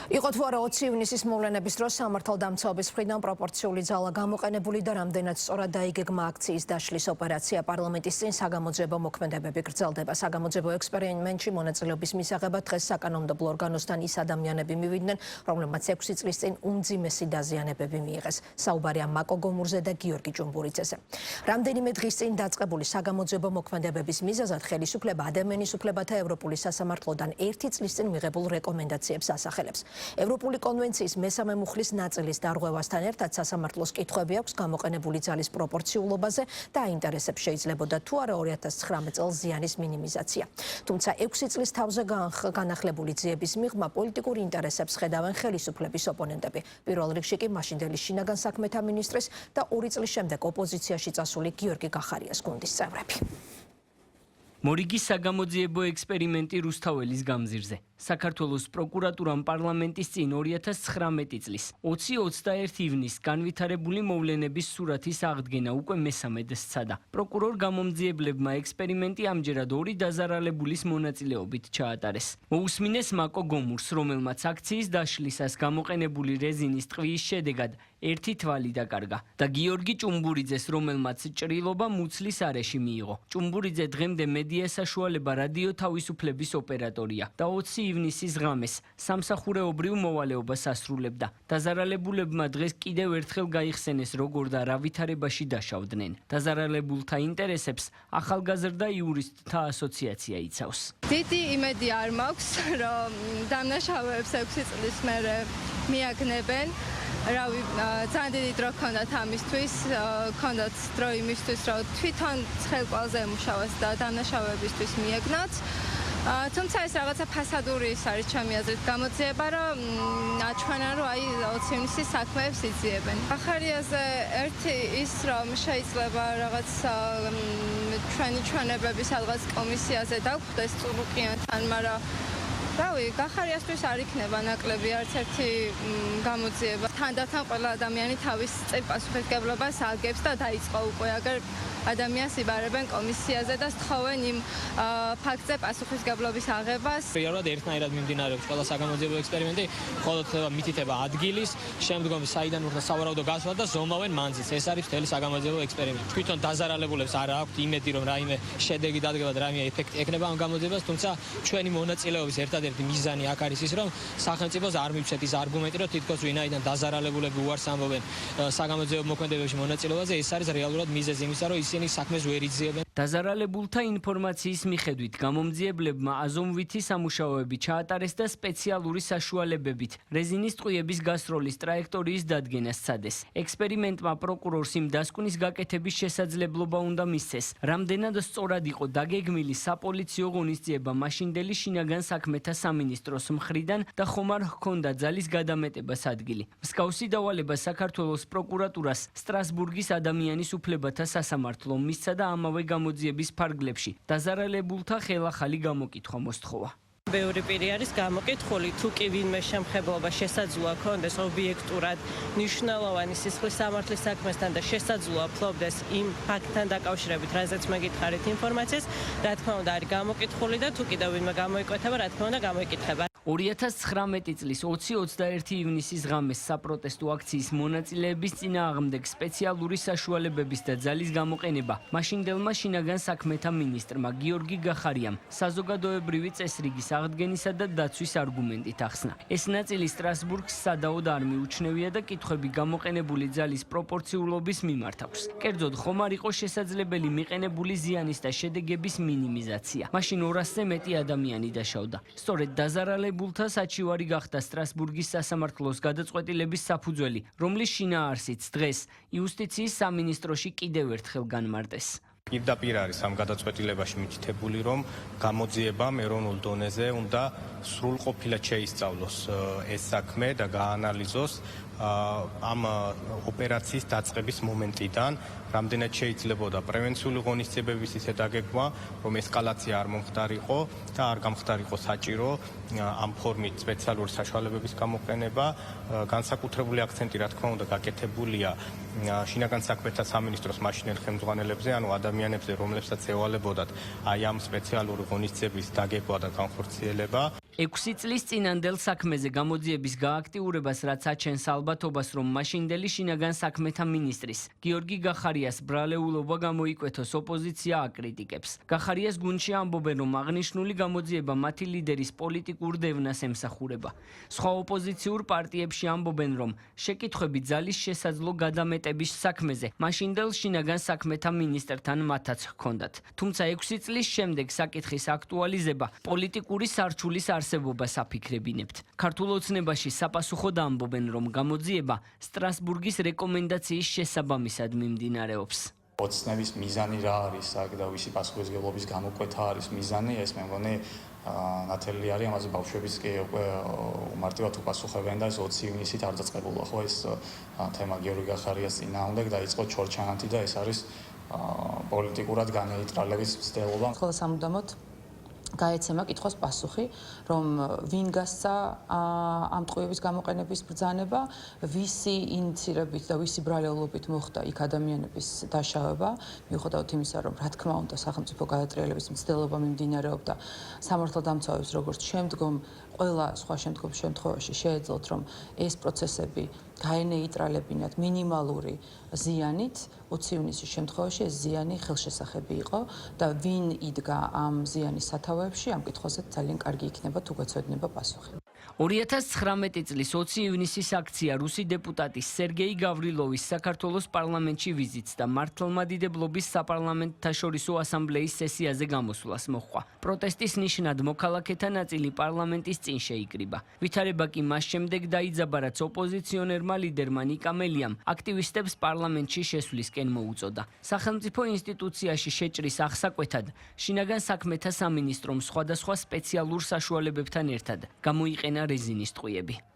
იყო თუ არა 20 ივნისის მოვლენების დროს სამართალდამცავების მხრიდან პროპორციული ძალა გამოყენებული და რამდენად სწორად დაიგეგმა აქციის დაშლის ოპერაცია პარლამენტის წინ საგამოძიებო მოქმედებები გრძელდება. საგამოძიებო ექსპერიმენტში მონაწილეობის მისაღებად დღეს საკანონმდებლო ორგანოსთან ის ადამიანები მივიდნენ, რომლებმაც 6 წლის წინ უმძიმესი დაზიანებები მიიღეს. საუბარია მაკო გომურზე და გიორგი ჭუმბურიძეზე. რამდენიმე დღის წინ დაწყებული საგამოძიებო მოქმედებების მიზეზად ხელისუფლება ადამიანის უფლებათა ევროპული სასამართლოდან 1 წლის წინ მიღებულ რეკომენდაციებს ასახელებს. ევროპული კონვენციის მესამე მუხლის ნაწილის დარღვევასთან ერთად სასამართლოს კითხვები აქვს გამოყენებული ძალის პროპორციულობაზე და აინტერესებს შეიძლებოდა თუ არა 2019 წელს ზიანის მინიმიზაცია. თუმცა 6 წლის თავზე განახლებული ძიების მიღმა პოლიტიკურ ინტერესებს ხედავენ ხელისუფლების ოპონენტები. პირველ რიგში კი მაშინდელი შინაგან საქმეთა მინისტრის და 2 წლის შემდეგ ოპოზიციაში წასული გიორგი გახარიას გუნდის წევრები. მორიგის საგამოძიებო ექსპერიმენტი რუსთაველის გამზირზე. საქართველოს პროკურატურამ პარლამენტის წინ 2019 წლის 20-21 ივნისს განვითარებული მოვლენების სურათის აღდგენა უკვე მესამედს სცადა. პროკურორ გამომძიებლებმა ექსპერიმენტი ამჯერად 2 დაზარალებულის მონაწილეობით ჩაატარეს. მოусმინეს მაკო გომურს, რომელმაც აქციის დაშლისას გამოყენებული რეზინის ტყვის შედეგად 1 თვალი დაკარგა და გიორგი ჭუმბურიძეს, რომელმაც ჭრილობა მუცლის არეში მიიღო. ჭუმბურიძე დღემდე მედია საშუალება რადიო თავისუფლების ოპერატორია და 20 ივნისის ღამეს სამსახურეობრივ მოვალეობას ასრულებდა. დაზარალებულებმა დღეს კიდევ ერთხელ გაიხსენეს როგორ და რა ვითარებაში დაშავდნენ. დაზარალებულთა ინტერესებს ახალგაზრდა იურისტთა ასოციაცია იცავს. დიდი იმედი არ მაქვს, რომ დამნაშავეებს 6 წლის მერე მიაგნებენ. რავი, ძალიან დიდი დრო ჰქონდათ ამისთვის, ჰქონდათ დრო იმისთვის, რომ თვითონ ცხელყვალზე ემუშავეს და დამნაშავეებისთვის მიაგნოთ. თუმცა ეს რაღაცა ფასადური ის არის ჩემი აზრით გამოძიება, რომ აჩვენა, რომ აი 20 ივნისის საქმეებს იძიებენ. გახარიაზე ერთი ის, რომ შეიძლება რაღაც ჩვენი ჩვენებები სადღაც კომისიაზე დაგვხვდეს წურუკიანთან, მაგრამ რავი, გახარიასთვის არ იქნება ნაკლები არც ერთი გამოძიება. თანდათან ყველა ადამიანი თავის წინ პასუხისმგებლობას აგებს და დაიწყო უკვე, აგერ ადამიანს იბარებენ კომისიაზე და სთხოვენ იმ ფაქტზე პასუხისმგებლობის აღებას. რეალურად ერთნაირად მიმდინარეობს ყველა საგამოძიებო ექსპერიმენტი, მხოლოდ მითითება ადგილის, შემდგომ საიდან უნდა სავარაუდო გასვლა და ზომავენ მანძილს. ეს არის მთელი საგამოძიებო ექსპერიმენტი. თვითონ დაზარალებულებს არ აქვთ იმედი, რომ რაიმე შედეგი დადგება და რაიმე ეფექტი ექნება ამ გამოძიებას, თუმცა ჩვენი მონაწილეობის ერთადერთი მიზანი აქ არის ის, რომ სახელმწიფოს არ მივცეთ ის არგუმენტი, რომ თითქოს ვინაიდან დაზარალებულები უარს ამბობენ საგამოძიებო მოქმედებებში მონაწილეობაზე, ეს არის რეალურად მიზეზი იმისა, რომ ისინი საქმეს ვერ იძიებენ. დაზარალებულთა ინფორმაციის მიხედვით გამომძიებლებმა აზომვითი სამუშაოები ჩაატარეს და სპეციალური საშუალებებით რეზინის ტყვიების გასროლის ტრაექტორიის დადგენა სცადეს. ექსპერიმენტმა პროკურორს იმ დასკვნის გაკეთების შესაძლებლობა უნდა მისცეს, რამდენად სწორად იყო დაგეგმილი საპოლიციო ღონისძიება მაშინდელი შინაგან საქმეთა სამინისტროს მხრიდან და ხომ არ ჰქონდა ძალის გადამეტებას ადგილი. მსგავსი დავალება საქართველოს პროკურატურას სტრასბურგის ადამიანის უფლებათა სასამართლომ მისცა და ამავე გამოძიების ფარგლებში დაზარალებულთა ხელახალი გამოკითხვა მოსთხოვა. ბევრი პირი არის გამოკითხული, თუ კი ვინმე შემხებლობა შესაძლოა ქონდეს ობიექტურად მნიშვნელოვანი სისხლის სამართლის საქმესთან და შესაძლოა ფლობდეს იმ ფაქტთან დაკავშირებით, რაზეც მეკითხარით ინფორმაციას, რა თქმა უნდა არის გამოკითხული და თუ კიდევ ვინმე გამოიკვეთება, რა თქმა უნდა გამოიკითხება. 2019 წლის 20-21 ივნისის ღამეს საპროტესტო აქციის მონაწილეების წინააღმდეგ სპეციალური საშუალებების და ძალის გამოყენება მაშინდელმა შინაგან საქმეთა მინისტრმა გიორგი გახარიამ საზოგადოებრივი წესრიგის აღდგენისა და დაცვის არგუმენტით ახსნა. ეს ნაწილი სტრასბურგს სადაოდ არ მიუჩნევია და კითხვები გამოყენებული ძალის პროპორციულობის მიმართ აქვს. კერძოდ, ხომ არ იყო შესაძლებელი მიყენებული ზიანის და შედეგების მინიმიზაცია. მაშინ 200-ზე მეტი ადამიანი დაშავდა. სწორედ დაზარალებულთა საჩივარი გახდა სტრასბურგის სასამართლოს გადაწყვეტილების საფუძველი, რომლის შინაარსიც დღეს იუსტიციის სამინისტროში კიდევ ერთხელ განმარტეს. პირდაპირ არის ამ გადაწყვეტილებაში მითითებული, რომ გამოძიებამ ეროვნულ დონეზე უნდა სრულყოფილად შეისწავლოს ეს საქმე და გაანალიზოს ამ ოპერაციის დაწყების მომენტიდან, რამდენად შეიძლებოდა პრევენციული ღონისძიებების ისე დაგეგმვა, რომ ესკალაცია არ მომხდარიყო და არ გამხდარიყო საჭირო ამ ფორმით სპეციალური საშუალებების გამოყენება. განსაკუთრებული აქცენტი, რა თქმა უნდა, გაკეთებულია შინაგან საქმეთა სამინისტროს მაშინდელ ხელმძღვანელებზე, ანუ ადამიანებზე, რომლებსაც ევალებოდათ აი ამ სპეციალური ღონისძიების დაგეგმვა და განხორციელება. 6 წლის წინანდელ საქმეზე გამოძიების გააქტიურებას, რაც აჩენს ალბათობას, რომ მაშინდელი შინაგან საქმეთა მინისტრის გიორგი გახარიას ბრალეულობა გამოიკვეთოს, ოპოზიცია აკრიტიკებს. გახარიას გუნდში ამბობენ, რომ აღნიშნული გამოძიება მათი ლიდერის პოლიტიკურ დევნას ემსახურება. სხვა ოპოზიციურ პარტიებში ამბობენ, რომ შეკითხვები ძალის შესაძლო გადამეტების საქმეზე მაშინდელ შინაგან საქმეთა მინისტრთან მათაც ჰქონდათ. თუმცა 6 წლის შემდეგ საკითხის აქტუალიზება პოლიტიკური სარჩულის არსებობას აფიქრებინებთ. ქართულ ოცნებაში საპასუხოდ ამბობენ, რომ გამოძიება სტრასბურგის რეკომენდაციის შესაბამისად მიმდინარეობს. ოცნების მიზანი რა არის აქ და ვისი პასუხისმგებლობის გამოკვეთა არის მიზანი, ეს მე მგონი ნათელი არის, ამაზე ბავშვებიც კი უკვე მარტივად უპასუხებენ და ეს 20 ივნისით არ დაწყებულა ხო ეს თემა გიორგი გახარიას წინააღმდეგ დაიწყო ჩორჩანათი და ეს არის პოლიტიკურად განეიტრალების მცდელობა. ხოლო სამუდამოდ გაეცემა კითხვის პასუხი, რომ ვინ გასცა ამ ტყუების გამოყენების ბრძანება, ვისი ინიცირებით და ვისი ბრალეულობით მოხდა იქ ადამიანების დაშავება, მიუხედავად იმისა, რომ რა თქმა უნდა სახელმწიფო გადატრიალების მცდელობა მიმდინარეობდა სამართალდამცავებს, როგორც შემდგომ ყველა სხვა შემთხვევაში შეეძლოთ, რომ ეს პროცესები გაენეიტრალებინათ მინიმალური ზიანით, 20 ივნისის შემთხვევაში ეს ზიანი ხელშესახები იყო და ვინ იდგა ამ ზიანის სათავეებში, ამ კითხვაზე ძალიან კარგი იქნება თუ გეცოდნება პასუხი. 2019 წლის 20 ივნისის აქცია რუსი დეპუტატის სერგეი გავრილოვის საქართველოს პარლამენტში ვიზიტს და მართლმადიდებლობის საპარლამენტთაშორისო ასამბლეის სესიაზე გამოსვლას მოჰყვა. პროტესტის ნიშნად მოქალაქეთა ნაწილი პარლამენტის წინ შეიკრიბა. ვითარება კი მას შემდეგ დაიძაბა, რაც ოპოზიციონერმა ლიდერმა ნიკა მელიამ აქტივისტებს პარლამენტში შესვლისკენ მოუწოდა. სახელმწიფო ინსტიტუციაში შეჭრის აღსაკვეთად შინაგან საქმეთა სამინისტრომ სხვადასხვა სპეციალურ საშუალებებთან ერთად გამოიყენა რეზინის ტყვიები.